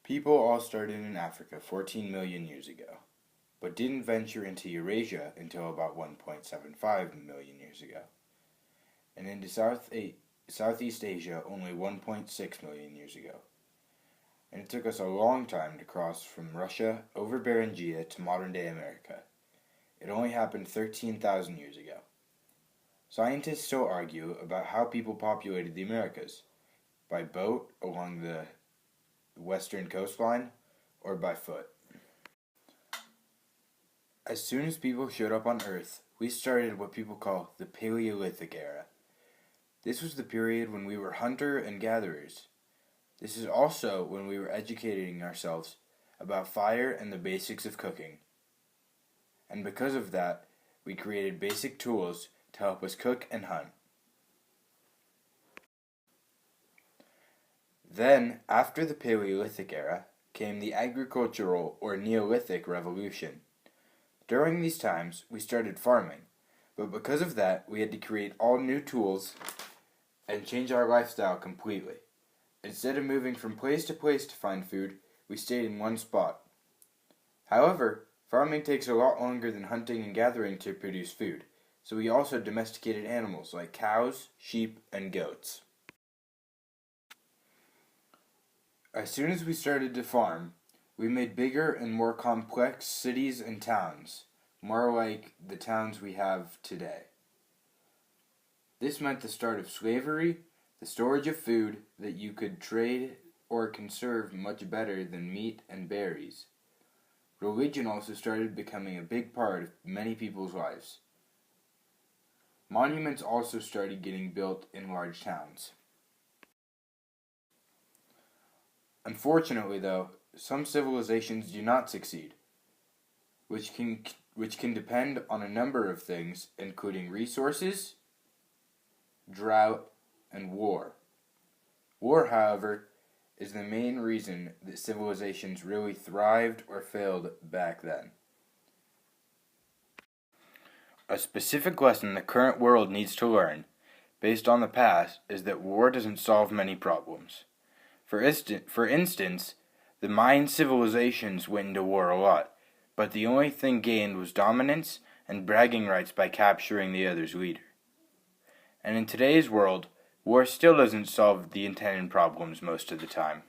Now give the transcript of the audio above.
People all started in Africa 14 million years ago, but didn't venture into Eurasia until about 1.75 million years ago, and into Southeast Asia only 1.6 million years ago. And it took us a long time to cross from Russia over Beringia to modern-day America. It only happened 13,000 years ago. Scientists still argue about how people populated the Americas, by boat along the western coastline, or by foot. As soon as people showed up on Earth, we started what people call the Paleolithic era. This was the period when we were hunter and gatherers. This is also when we were educating ourselves about fire and the basics of cooking. And because of that, we created basic tools to help us cook and hunt. Then, after the Paleolithic era, came the agricultural or Neolithic revolution. During these times, we started farming, but because of that, we had to create all new tools and change our lifestyle completely. Instead of moving from place to place to find food, we stayed in one spot. However, farming takes a lot longer than hunting and gathering to produce food, so we also domesticated animals like cows, sheep, and goats. As soon as we started to farm, we made bigger and more complex cities and towns, more like the towns we have today. This meant the start of slavery, the storage of food that you could trade or conserve much better than meat and berries. Religion also started becoming a big part of many people's lives. Monuments also started getting built in large towns. Unfortunately, though, some civilizations do not succeed, which can depend on a number of things, including resources, drought, and war. War, however, is the main reason that civilizations really thrived or failed back then. A specific lesson the current world needs to learn, based on the past, is that war doesn't solve many problems. For instance, the Mayan civilizations went into war a lot, but the only thing gained was dominance and bragging rights by capturing the other's leader. And in today's world, war still doesn't solve the intended problems most of the time.